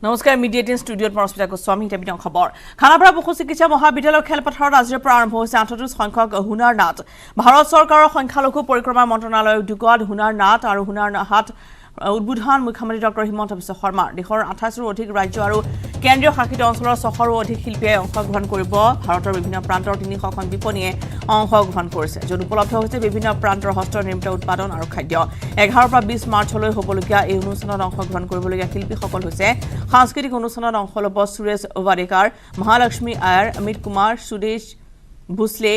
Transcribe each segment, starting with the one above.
নমস্কাৰ মিডিয়া 18 ষ্টুডিঅ'ত মৰস্মিতা গোস্বামী টেবিন খবৰ খানাপাৰা পশু চিকিৎসা মহাবিদ্যালয়ৰ খেলপথাৰত আজিৰ পৰা আৰম্ভ হৈছে 38 সংখ্যক হুনাৰ নাট ভাৰত চৰকাৰৰ সংখ্যালঘু পৰিক্ৰমা মন্ত্ৰণালয়ৰ উদ্যোগত হুনাৰ নাট আৰু হুনাৰ হাট উদ্বোধন মুখ্যমন্ত্ৰী ডক্টৰ হিমন্ত বিশ্ব শৰ্মাৰ দেশৰ 28ৰো অধিক ৰাজ্য আৰু কেন্দ্ৰীয় শাসিত অঞ্চলৰ 600ৰো অধিক শিল্পীয়ে অংশগ্ৰহণ কৰিব ভাৰতৰ বিভিন্ন প্ৰান্তৰ 300খন বিপণীয়ে অংশগ্ৰহণ কৰিছে য'ত উপলব্ধ হৈছে বিভিন্ন প্ৰান্তৰ হস্ত নিৰ্মিত উৎপাদন আৰু খাদ্য 11 পৰা 20 মাৰ্চলৈ হ'বলগীয়া এই অনুষ্ঠানত অংশগ্ৰহণ কৰিবলগীয়া শিল্পীসকল হৈছে সাংস্কৃতিক অনুষ্ঠানত অংশ ল'ব সুৰেশ ৱাডেকাৰ মহালক্ষ্মী আয়াৰ অমিত কুমাৰ সুদেশ ভুছলে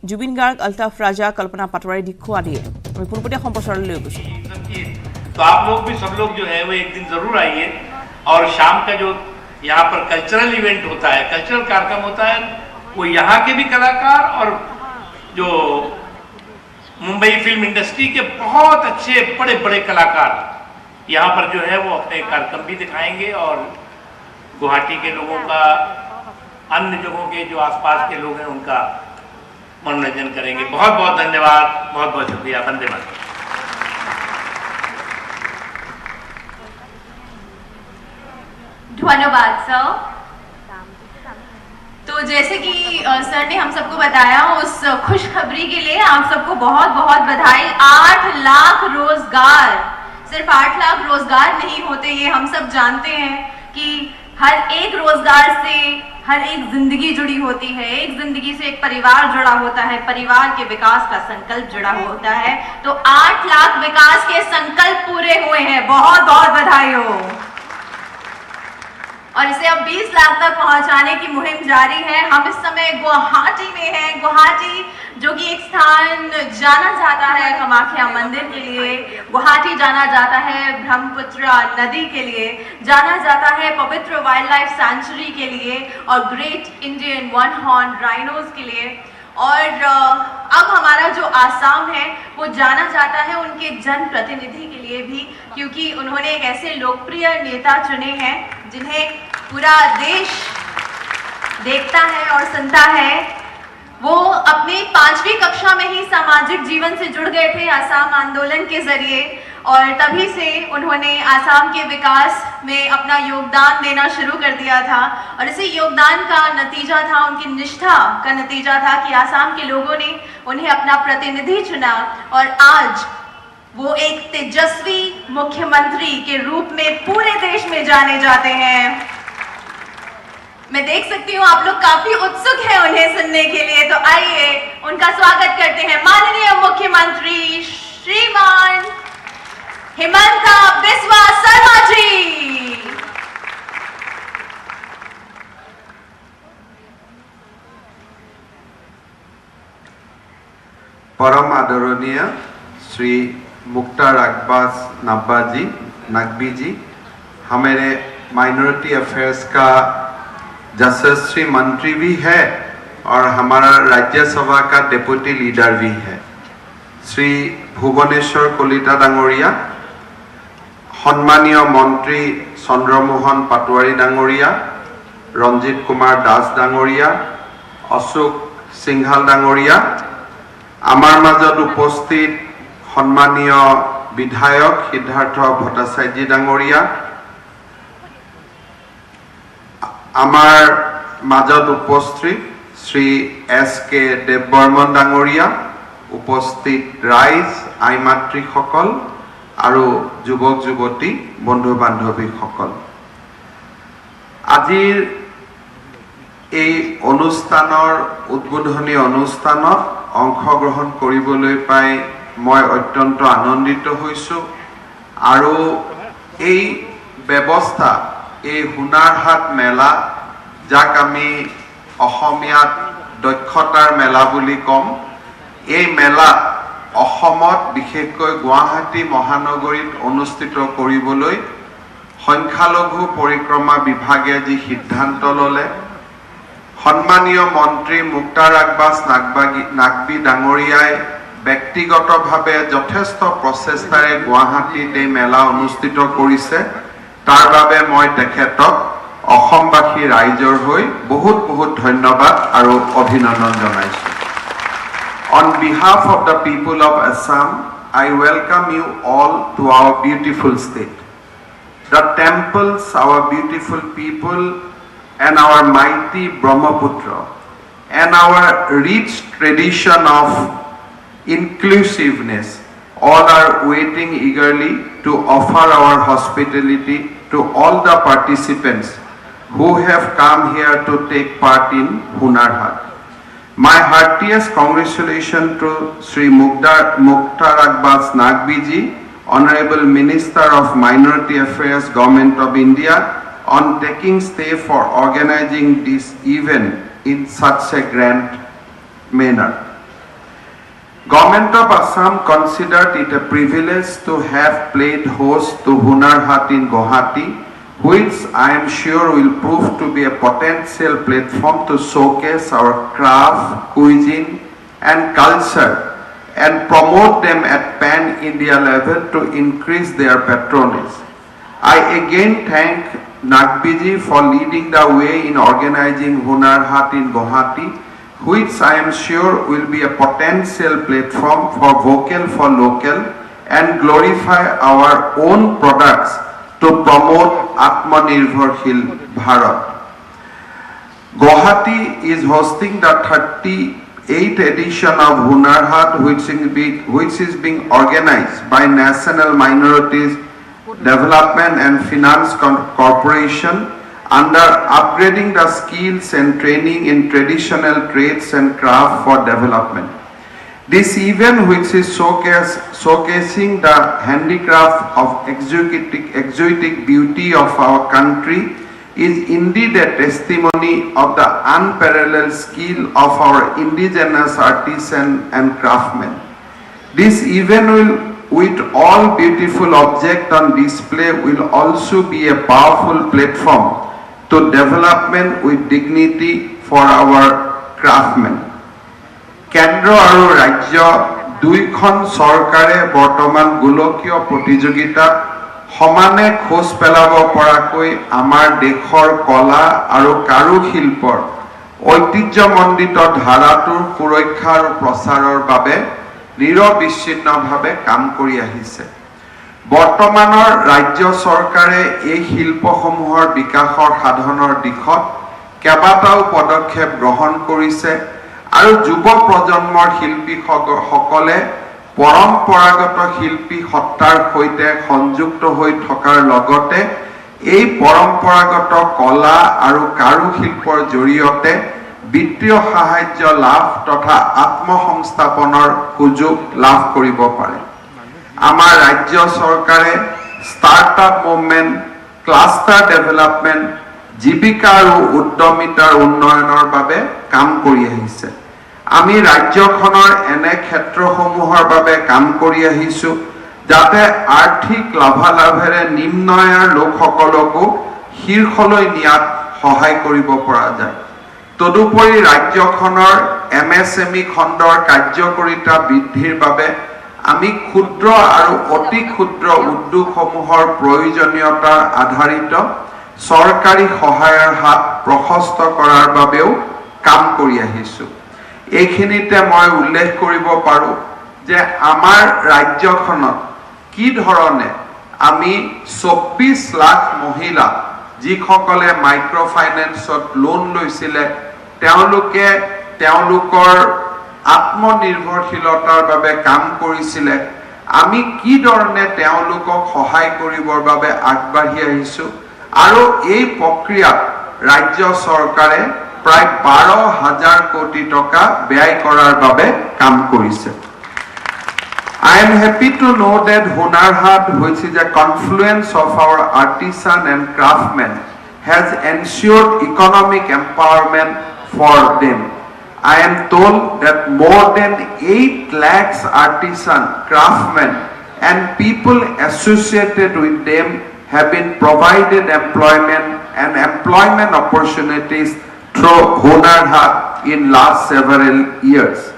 জুবিন গাৰ্গ আলতাফ ৰাজা কল্পনা পাটোৱাৰী দীক্ষু আদিয়ে আমি পুনপটীয়া সম্প্ৰচাৰলৈ লৈ গৈছোঁ तो आप लोग भी सब लोग जो है वो एक दिन जरूर आइए और शाम का जो यहाँ पर कल्चरल इवेंट होता है कल्चरल कार्यक्रम होता है वो यहाँ के भी कलाकार और जो मुंबई फिल्म इंडस्ट्री के बहुत अच्छे बड़े बड़े कलाकार यहाँ पर जो है वो अपने कार्यक्रम भी दिखाएंगे और गुवाहाटी के लोगों का अन्य जगहों के जो आसपास के लोग हैं उनका मनोरंजन करेंगे बहुत बहुत धन्यवाद बहुत बहुत शुक्रिया वंदे मातरम धन्यवाद सर तो जैसे कि सर ने हम सबको बताया उस खुशखबरी के लिए आप सबको बहुत बहुत बधाई 8 लाख रोजगार सिर्फ 8 लाख रोजगार नहीं होते ये हम सब जानते हैं कि हर एक रोजगार से हर एक जिंदगी जुड़ी होती है एक जिंदगी से एक परिवार जुड़ा होता है परिवार के विकास का संकल्प जुड़ा होता है तो 8 लाख विकास के संकल्प पूरे हुए हैं बहुत बहुत बधाई हो और इसे अब 20 लाख तक पहुंचाने की मुहिम जारी है हम इस समय गुवाहाटी में हैं गुवाहाटी जो कि एक स्थान जाना जाता है कामाख्या मंदिर के लिए गुवाहाटी जाना जाता है ब्रह्मपुत्र नदी के लिए जाना जाता है पवित्र वाइल्ड लाइफ सैंचुरी के लिए और great Indian one horn rhinos के लिए और अब हमारा जो आसाम है वो जाना जाता है उनके जनप्रतिनिधि के लिए भी क्योंकि उन्होंने एक ऐसे लोकप्रिय नेता चुने हैं जिन्हें पूरा देश देखता है और सुनता है वो अपनी 5वीं कक्षा में ही सामाजिक जीवन से जुड़ गए थे आसाम आंदोलन के जरिए और तभी से उन्होंने आसाम के विकास में अपना योगदान देना शुरू कर दिया था और इसी योगदान का नतीजा था उनकी निष्ठा का नतीजा था कि आसाम के लोगों ने उन्हें अपना प्रतिनिधि चुना और आज वो एक तेजस्वी मुख्यमंत्री के रूप में पूरे देश में जाने जाते हैं मैं देख सकती हूँ आप लोग काफी उत्सुक हैं उन्हें सुनने के लिए तो आइए उनका स्वागत करते हैं माननीय मुख्यमंत्री श्रीमान हिमंता बिस्वा शर्मा जी परम आदरणीय श्री मुख्तार अब्बास नकवी जी हमारे माइनॉरिटी अफेयर्स का यशस्वी मंत्री भी है और हमारा राज्यसभा का डेप्यूटी लीडर भी है श्री भुवनेश्वर कलिता डांगरिया सम्मानीय मंत्री चंद्रमोहन पाटोवारी डांगरिया रंजित कुमार दास डांगरिया अशोक सिंघाल डांगरिया आमार मजत उपस्थित सम्मानीय विधायक सिद्धार्थ भट्टाचार्य डांगरिया आमार मजत उपस्थित श्री SK देवबर्मन डांगरिया उपस्थित राइज आई मातृ सकल आरो युवक युवती बंधु बान्धवी सकल आजिर এই অনুষ্ঠানৰ উদ্বোধনী অনুষ্ঠানত অংশগ্ৰহণ কৰিবলৈ পাই মই অত্যন্ত আনন্দিত হৈছো আৰু এই ব্যৱস্থা এই হুনাৰ হাট মেলা যাক আমি অসমীয়াত দক্ষতাৰ মেলা বুলি কম এই মেলা অসমত বিশেষকৈ গুৱাহাটী মহানগৰীত অনুষ্ঠিত কৰিবলৈ সংখ্যালঘু পৰিক্ৰমা বিভাগে যি সিদ্ধান্ত ললে सम्मानीय मंत्री मुख्तार अब्बास नकवी डांगरियाय व्यक्तिगतभावे यथेष्ट प्रचेष्टारे गुवाहाटीत मेला अनुष्ठित करिছে तार बारे मैं तेखेतक অসমবাসী ৰাইজৰ হৈ বহুত বহুত ধন্যবাদ আৰু অভিনন্দন জনাইছো On behalf of the people of Assam I welcome you all to our beautiful state the temples, our beautiful people, and our mighty Brahmaputra, and our rich tradition of inclusiveness, all are waiting eagerly to offer our hospitality to all the participants who have come here to take part in Hunar Haat. My heartiest congratulations to Sri Mukhtar Abbas Naqvi, Honorable Minister of Minority Affairs, Government of India, on taking step for organizing this event in such a grand manner. Government of Assam considered it a privilege to have played host to Hunar Haat in Guwahati, which I am sure will prove to be a potential platform to showcase our craft, cuisine and culture and promote them at pan-India level to increase their patronage. I again thank Naqvi for leading the way in organizing Hunar Haat in Guwahati, which I am sure will be a potential platform for vocal for local and glorify our own products to promote Atmanirbharshil Bharat. Guwahati is hosting the 38th edition of Hunar Haat, which is being organized by National Minorities Development and Finance Corporation under upgrading the skills and training in traditional trades and craft for development. This event, which is showcasing the handicraft of exotic beauty of our country, is indeed a testimony of the unparalleled skill of our indigenous artisans and craftsmen. This event with all beautiful objects on display will also be a powerful platform to development with dignity for our craftsmen. Kendra aru Rajya duikhon sarkare bortoman golokio protijogita homane khoj pelabo porakoi amar dekhor kola aru karu shilpor ঐতিহ্যমণ্ডিত ধাৰাটোৰ সুৰক্ষা আৰু প্ৰচাৰৰ বাবে নিৰবিচ্ছিন্নভাৱে কাম কৰি আহিছে। বৰ্তমানৰ ৰাজ্য চৰকাৰে এই শিল্পসমূহৰ বিকাশৰ সাধনৰ দিশত কেইবাটাও পদক্ষেপ গ্ৰহণ কৰিছে আৰু যুৱ প্ৰজন্মৰ শিল্পীসকলে পৰম্পৰাগত শিল্পী সত্তাৰ সৈতে সংযুক্ত হৈ থকাৰ লগতে এই পৰম্পৰাগত কলা আৰু কাৰুশিল্পৰ জৰিয়তে বিত্তীয় সাহায্য লাভ তথা আত্মসংস্থাপনৰ সুযোগ লাভ কৰিব পাৰে। আমাৰ ৰাজ্য চৰকাৰে ষ্টাৰ্টআপ মুভমেণ্ট, ক্লাষ্টাৰ ডেভেলপমেণ্ট, জীৱিকা আৰু উদ্যমিতাৰ উন্নয়নৰ বাবে কাম কৰি আহিছে। আমি ৰাজ্যখনৰ এনে ক্ষেত্ৰসমূহৰ বাবে কাম কৰি আহিছো যাতে আৰ্থিক লাভালাভেৰে নিম্ন আয়ৰ লোকসকলকো শীৰ্ষলৈ নিয়াত সহায় কৰিব পৰা যায়। তদুপৰি ৰাজ্যখনৰ MSME খণ্ডৰ কাৰ্যকৰীতা বৃদ্ধিৰ বাবে আমি ক্ষুদ্ৰ আৰু অতি ক্ষুদ্ৰ উদ্যোগসমূহৰ প্ৰয়োজনীয়তাৰ আধাৰিত চৰকাৰী সহায়ৰ হাত প্ৰশস্ত কৰাৰ বাবেও কাম কৰি আহিছো। এইখিনিতে মই উল্লেখ কৰিব পাৰো যে আমাৰ ৰাজ্যখনত কি ধৰণে আমি 24 লাখ মহিলা যিসকলে মাইক্ৰ ফাইনেন্সত লোন লৈছিলে তেওঁলোকে তেওঁলোকৰ আত্মনিৰ্ভৰশীলতাৰ বাবে কাম কৰিছিলে। আমি কি ধৰণে তেওঁলোকক সহায় কৰিবৰ বাবে আগবাঢ়ি আহিছো আৰু এই প্ৰক্ৰিয়াত ৰাজ্য চৰকাৰে প্ৰায় 12,000 কোটি টকা ব্যয় কৰাৰ বাবে কাম কৰিছে। I am happy to know that Hunar Haat, which is a confluence of our artisan and craftsmen, has ensured economic empowerment for them. I am told that more than 8 lakhs artisan, craftsmen and people associated with them have been provided employment and employment opportunities through Hunar Haat in last several years.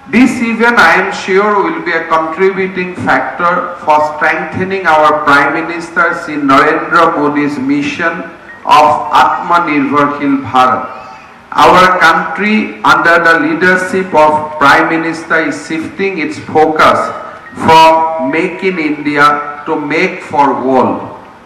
This event, I am sure, will be a contributing factor for strengthening our Prime Minister Shri Narendra Modi's mission of Atmanirbharshil Bharat. Our country, under the leadership of Prime Minister, is shifting its focus from Make in India to Make for World.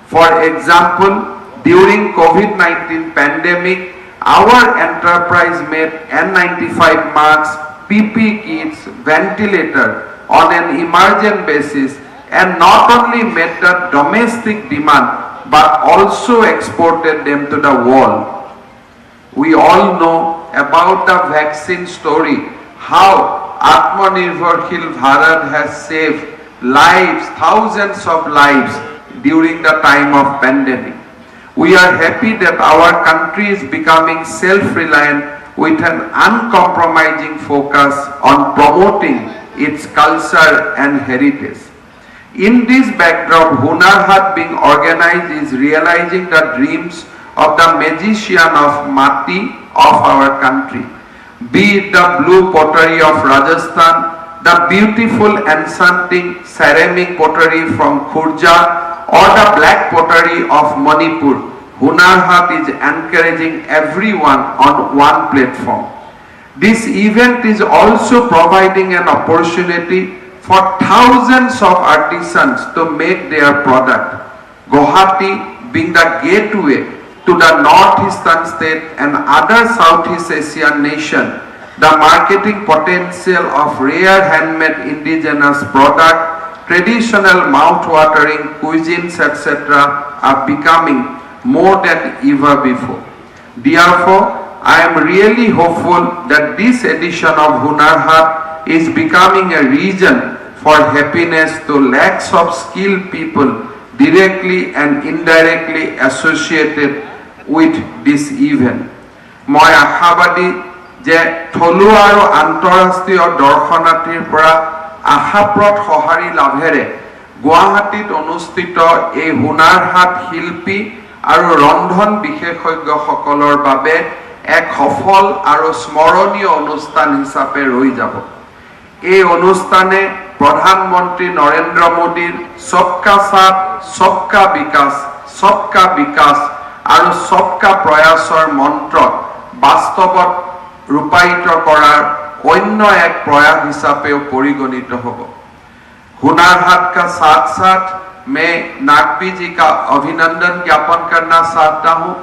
For example, during COVID-19 pandemic, our enterprise made N95 masks, PP kits, ventilator on an emergent basis, and not only met the domestic demand but also exported them to the world. We all know about the vaccine story, how Atmanirbharshil Bharat has saved lives, thousands of lives during the time of pandemic. We are happy that our country is becoming self-reliant with an uncompromising focus on promoting its culture and heritage. In this backdrop, Hunar Haat being organized is realizing the dreams of the magician of Mati of our country. Be it the blue pottery of Rajasthan, the beautiful enchanting ceramic pottery from Khurja, or the black pottery of Manipur, Hunar Haat is encouraging everyone on one platform. This event is also providing an opportunity for thousands of artisans to make their product. Guwahati being the gateway to the northeastern state and other Southeast Asian nation, the marketing potential of rare handmade indigenous product, traditional mouth-watering cuisines, etc. are becoming more than ever before. Therefore, I am really hopeful that this edition of Hunar Haat is becoming a region for happiness to lakhs of skilled people directly and indirectly associated with this event. Moi ahabadi je tholuwa aru antarashtriya darshonathir pora ahaprot sohari labhere Guwahatit অনুষ্ঠিত এই হুনাৰ হাট শিল্পী আৰু ৰন্ধন বিশেষজ্ঞসকলৰ বাবে এক সফল আৰু স্মৰণীয় অনুষ্ঠান হিচাপে ৰৈ যাব। এই অনুষ্ঠানে প্ৰধানমন্ত্ৰী নৰেন্দ্ৰ মোদীৰ সবকা সাথ সবকা বিকাশ আৰু সবকা প্ৰয়াসৰ মন্ত্ৰক বাস্তৱত ৰূপায়িত কৰাৰ অন্য এক প্ৰয়াস হিচাপেও পৰিগণিত হ'ব। हुनार हाट का साथ साथ मैं नागवी जी का अभिनंदन ज्ञापन करना चाहता हूं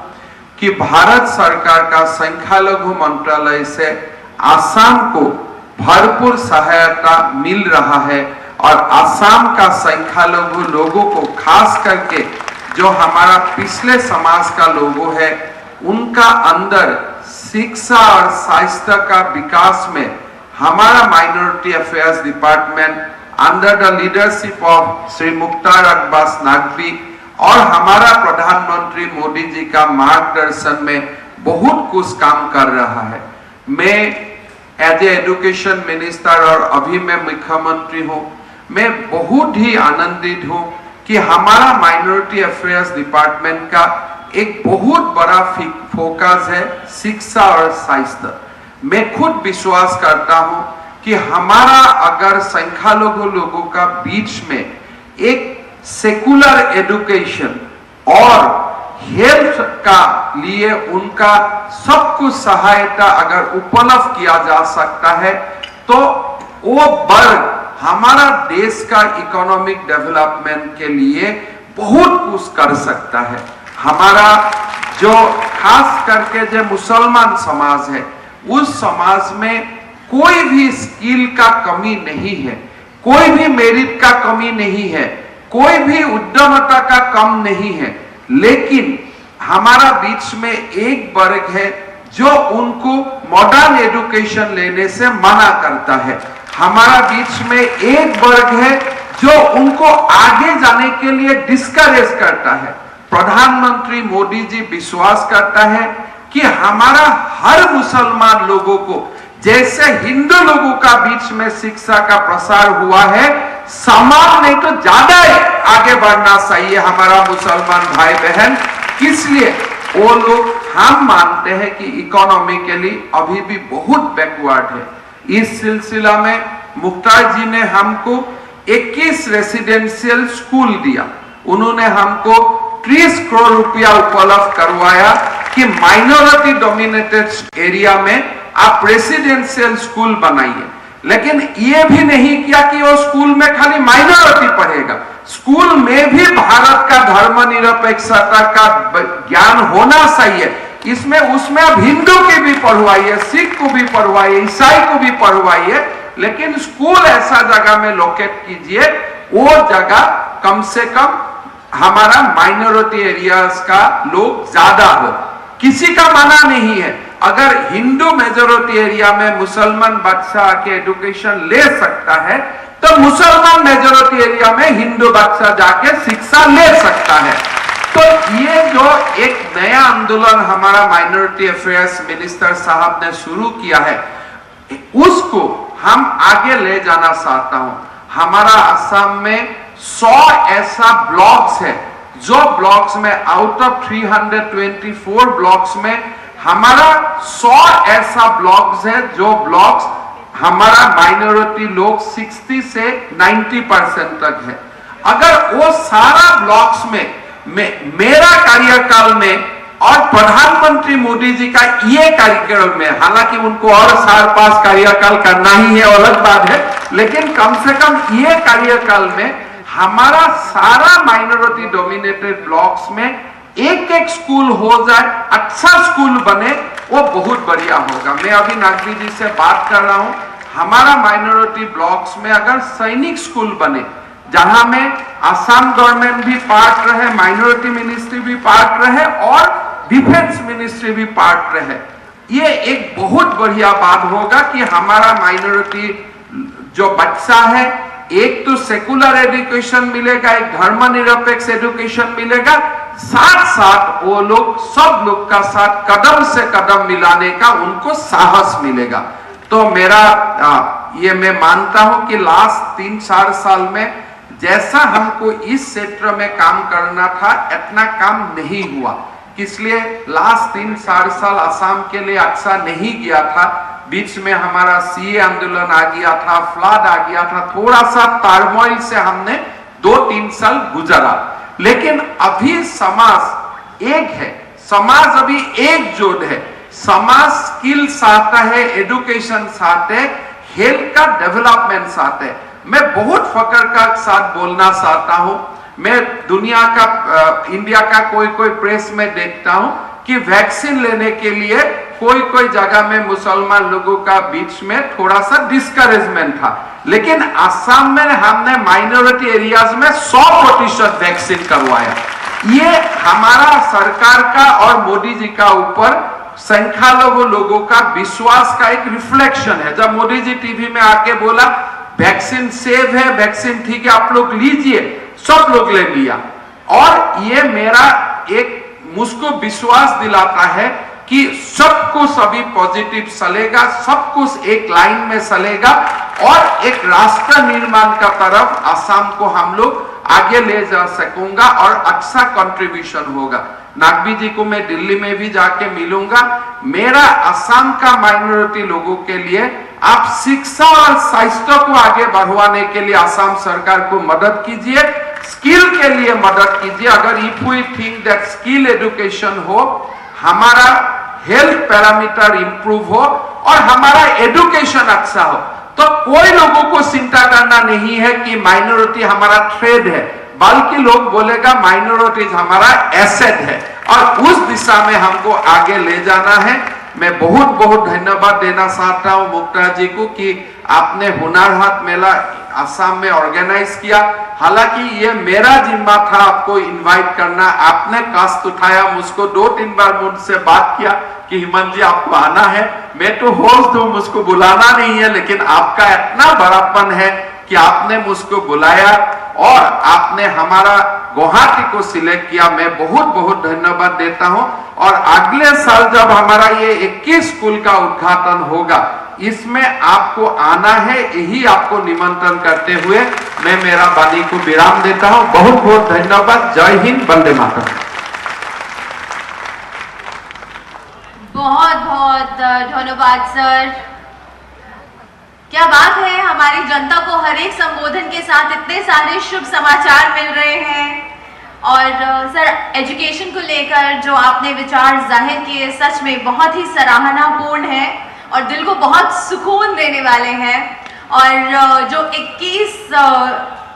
कि भारत सरकार का संख्यालघु मंत्रालय से आसाम को भरपूर सहायता मिल रहा है और आसाम का संख्यालघु लोगों को खास करके जो हमारा पिछले समाज का लोगों है उनका अंदर शिक्षा और स्वास्थ्य का विकास में हमारा minority affairs department under the leadership of Shri Mukhtar Abbas Naqvi और हमारा प्रधानमंत्री मोदी जी का मार्गदर्शन में बहुत कुछ काम कर रहा है। मैं एज ए एजुकेशन मिनिस्टर और अभी मैं मुख्यमंत्री हूँ, मैं बहुत ही आनंदित हूँ कि हमारा माइनॉरिटी अफेयर्स डिपार्टमेंट का एक बहुत बड़ा फोकस है शिक्षा और स्वास्थ्य। मैं खुद विश्वास करता हूँ कि हमारा अगर संख्यालघु लोगों का बीच में एक सेकुलर एजुकेशन और हेल्थ का लिए उनका सब कुछ सहायता अगर उपलब्ध किया जा सकता है तो वो वर्ग हमारा देश का इकोनॉमिक डेवलपमेंट के लिए बहुत कुछ कर सकता है। हमारा जो खास करके जो मुसलमान समाज है उस समाज में कोई भी स्किल का कमी नहीं है, कोई भी मेरिट का कमी नहीं है, कोई भी उद्यमता का कम नहीं है, लेकिन हमारा बीच में एक वर्ग है जो उनको मॉडर्न एजुकेशन लेने से मना करता है। हमारा बीच में एक वर्ग है जो उनको आगे जाने के लिए डिस्करेज करता है। प्रधानमंत्री मोदी जी विश्वास करता है कि हमारा हर मुसलमान लोगों को जैसे हिंदू लोगों का बीच में शिक्षा का प्रसार हुआ है, समान नहीं तो ज्यादा आगे बढ़ना चाहिए हमारा मुसलमान भाई बहन। इसलिए वो लोग हम मानते हैं कि इकोनॉमिकली अभी भी बहुत बैकवर्ड है। इस सिलसिला में मुख्तार जी ने हमको 21 रेसिडेंशियल स्कूल दिया, उन्होंने हमको 30 करोड़ रुपया उपलब्ध करवाया कि माइनॉरिटी डोमिनेटेड एरिया में आप रेसिडेंशियल स्कूल बनाइए। लेकिन ये भी नहीं किया कि वो स्कूल में खाली माइनॉरिटी पढ़ेगा, स्कूल में भी भारत का धर्मनिरपेक्षता का ज्ञान होना चाहिए। इसमें उसमें अब हिंदू की भी पढ़वाइए, सिख को भी पढ़वाइए, ईसाई को भी पढ़वाइए, लेकिन स्कूल ऐसा जगह में लोकेट कीजिए वो जगह कम से कम हमारा माइनॉरिटी एरियाज का लोग ज्यादा हो। किसी का मना नहीं है, अगर हिंदू मेजॉरिटी एरिया में मुसलमान बच्चा के एजुकेशन ले सकता है तो मुसलमान मेजॉरिटी एरिया में हिंदू बच्चा जाके शिक्षा ले सकता है। तो ये जो एक नया आंदोलन हमारा माइनॉरिटी अफेयर्स मिनिस्टर साहब ने शुरू किया है, उसको हम आगे ले जाना चाहता हूं। हमारा असम में 100 ऐसा ब्लॉक्स है जो ब्लॉक्स में आउट ऑफ 324 ब्लॉक्स में हमारा 100 ऐसा ब्लॉक्स है जो ब्लॉक्स हमारा माइनॉरिटी लोग 60 से 90% तक है। अगर वो सारा ब्लॉक्स में मेरा कार्यकाल में और प्रधानमंत्री मोदी जी का ये कार्यकाल में, हालांकि उनको और 4-5 कार्यकाल करना ही है अलग बात है, लेकिन कम से कम ये कार्यकाल में हमारा सारा माइनॉरिटी डोमिनेटेड ब्लॉक्स में एक स्कूल हो जाए, अच्छा स्कूल बने, वो बहुत बढ़िया होगा। मैं अभी नागवी जी से बात कर रहा हूं, हमारा माइनॉरिटी ब्लॉक्स में अगर सैनिक स्कूल बने जहां में असम गवर्नमेंट भी पार्ट रहे, माइनॉरिटी मिनिस्ट्री भी पार्ट रहे और डिफेंस मिनिस्ट्री भी पार्ट रहे, ये एक बहुत बढ़िया बात होगा कि हमारा माइनॉरिटी जो बच्चा है एक तो सेकुलर एजुकेशन मिलेगा, एक धर्मनिरपेक्ष एजुकेशन मिलेगा, साथ साथ वो लोग सब लोग का साथ कदम से कदम मिलाने का उनको साहस मिलेगा। तो मेरा ये मैं मानता हूं कि लास्ट 3-4 साल में जैसा हमको इस क्षेत्र में काम करना था इतना काम नहीं हुआ, इसलिए लास्ट 3-4 साल असम के लिए अच्छा नहीं गया था। बीच में हमारा सीए आंदोलन आ गया था, फ्लड आ गया था, थोड़ा सा टर्मोइल से हमने 2-3 साल गुजरा, लेकिन अभी समाज एक है, समाज अभी एकजुट है, समाज स्किल चाहता है, एजुकेशन चाहते है, हेल्थ का डेवलपमेंट चाहते है। मैं बहुत फख्र का साथ बोलना चाहता हूं, मैं दुनिया का इंडिया का कोई प्रेस में देखता हूं कि वैक्सीन लेने के लिए कोई जगह में मुसलमान लोगों का बीच में थोड़ा सा डिस्करेजमेंट था, लेकिन असम में हमने माइनॉरिटी एरियाज में 100% वैक्सीन करवाया। ये हमारा सरकार का और मोदी जी का ऊपर संख्यालघु लोगों का विश्वास का एक रिफ्लेक्शन है। जब मोदी जी टीवी में आके बोला वैक्सीन सेफ है, वैक्सीन ठीक है, आप लोग लीजिए, सब लोग ले लिया, और ये मेरा एक मुझको विश्वास दिलाता है कि सब कुछ अभी पॉजिटिव चलेगा, सब कुछ एक लाइन में चलेगा और एक राष्ट्र निर्माण का तरफ असम को हम लोग आगे ले जा सकूंगा और अच्छा कंट्रीब्यूशन होगा। नागवी जी को मैं दिल्ली में भी जाके मिलूंगा। मेरा असम का माइनॉरिटी लोगों के लिए आप शिक्षा और स्वास्थ्य को आगे बढ़वाने के लिए असम सरकार को मदद कीजिए, स्किल के लिए मदद कीजिए। अगर if we think that skill education हो, हमारा हेल्थ पैरामीटर इंप्रूव हो और हमारा एजुकेशन अच्छा हो, तो कोई लोगों को चिंता करना नहीं है कि माइनॉरिटी हमारा थ्रेड है, बल्कि लोग बोलेगा माइनॉरिटीज हमारा एसेट है, और उस दिशा में हमको आगे ले जाना है। मैं बहुत बहुत धन्यवाद देना चाहता हूं मुक्ता जी को कि आपने हुनर हाट मेला असम में ऑर्गेनाइज किया। हालांकि ये मेरा जिम्मा था आपको इनवाइट करना, आपने कष्ट उठाया, मुझको 2-3 बार मुझसे बात किया कि हिमंत जी आपको आना है। मैं तो होस्ट हूं, मुझको बुलाना नहीं है, लेकिन आपका इतना बड़ापन है कि आपने मुझको बुलाया और आपने हमारा गुवाहाटी को सिलेक्ट किया। मैं बहुत बहुत धन्यवाद देता हूं। और अगले साल जब हमारा ये 21 स्कूल का उद्घाटन होगा, इसमें आपको आना है, यही आपको निमंत्रण करते हुए मैं मेरा वाणी को विराम देता हूं। बहुत बहुत धन्यवाद। जय हिंद, वंदे मातरम। बहुत बहुत धन्यवाद सर। क्या बात है, हमारी जनता को हर एक संबोधन के साथ इतने सारे शुभ समाचार मिल रहे हैं। और सर, एजुकेशन को लेकर जो आपने विचार जाहिर किए सच में बहुत ही सराहनापूर्ण है और दिल को बहुत सुकून देने वाले हैं। और जो 21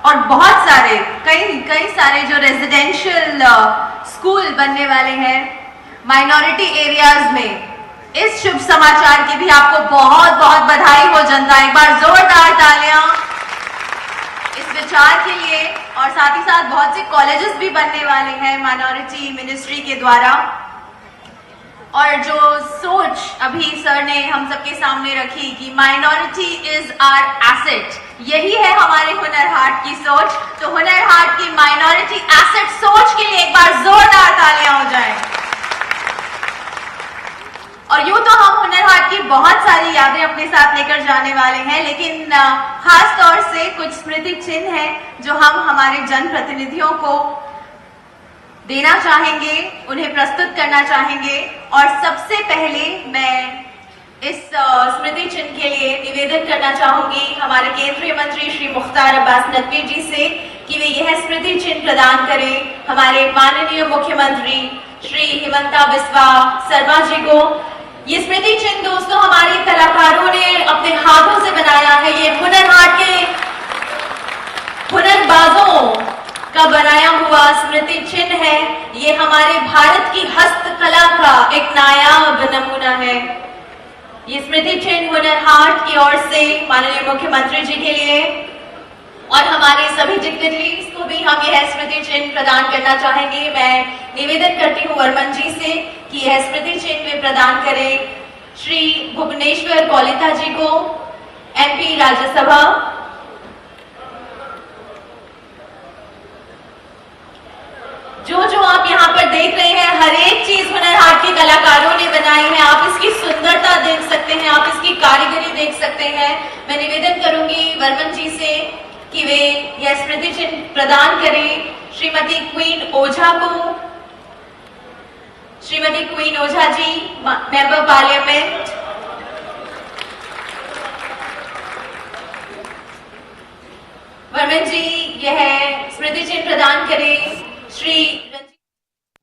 और बहुत सारे कई सारे जो रेजिडेंशियल स्कूल बनने वाले हैं माइनॉरिटी एरियाज में, इस शुभ समाचार की भी आपको बहुत बहुत बधाई हो जनता। एक बार जोरदार तालियां इस विचार के लिए। और साथ ही साथ बहुत से कॉलेजेस भी बनने वाले हैं माइनॉरिटी मिनिस्ट्री के द्वारा। और जो सोच अभी सर ने हम सबके सामने रखी कि माइनॉरिटी इज आवर एसेट, यही है हमारे हुनर हाट की सोच। तो हुनर हाट की माइनॉरिटी एसेट सोच के लिए एक बार जोरदार तालियां हो जाएं। और यूं तो हम हुनर हाट की बहुत सारी यादें अपने साथ लेकर जाने वाले हैं, लेकिन खास तौर से कुछ स्मृति चिन्ह हैं जो हम हमारे जनप्रतिनिधियों को देना चाहेंगे, उन्हें प्रस्तुत करना चाहेंगे। और सबसे पहले मैं इस स्मृति चिन्ह के लिए निवेदन करना चाहूंगी हमारे केंद्रीय मंत्री श्री मुख्तार अब्बास नकवी जी से कि वे यह स्मृति चिन्ह प्रदान करें हमारे माननीय मुख्यमंत्री श्री हिमंता बिस्वा शर्मा जी को। ये स्मृति चिन्ह दोस्तों हमारे कलाकारों ने अपने हाथों से बनाया है। ये हुनर हाट के हुनरबाजों का बनाया हुआ स्मृति चिन्ह है। ये हमारे भारत की हस्तकला का एक नायाब नमूना है। ये स्मृति चिन्ह हुनर हाट की ओर से माननीय मुख्यमंत्री जी के लिए और हमारे सभी डिग्निटरीज को भी हम यह स्मृति चिन्ह प्रदान करना चाहेंगे। मैं निवेदन करती हूँ वर्मन जी से कि यह स्मृति चिन्ह वे प्रदान करें श्री भुवनेश्वर कौलिता जी को, MP राज्यसभा। जो आप यहाँ पर देख रहे हैं, हर एक चीज हुनर हाट के कलाकारों ने बनाई है। आप इसकी सुंदरता देख सकते हैं, आप इसकी कारीगरी देख सकते हैं। मैं निवेदन करूंगी वर्मन जी से कि वे यह स्मृति चिन्ह प्रदान करें श्रीमती क्वीन ओझा को। Shrimati queen Ojha ji, member parliament. Varman जी यह स्मृति चिन्ह प्रदान करें श्री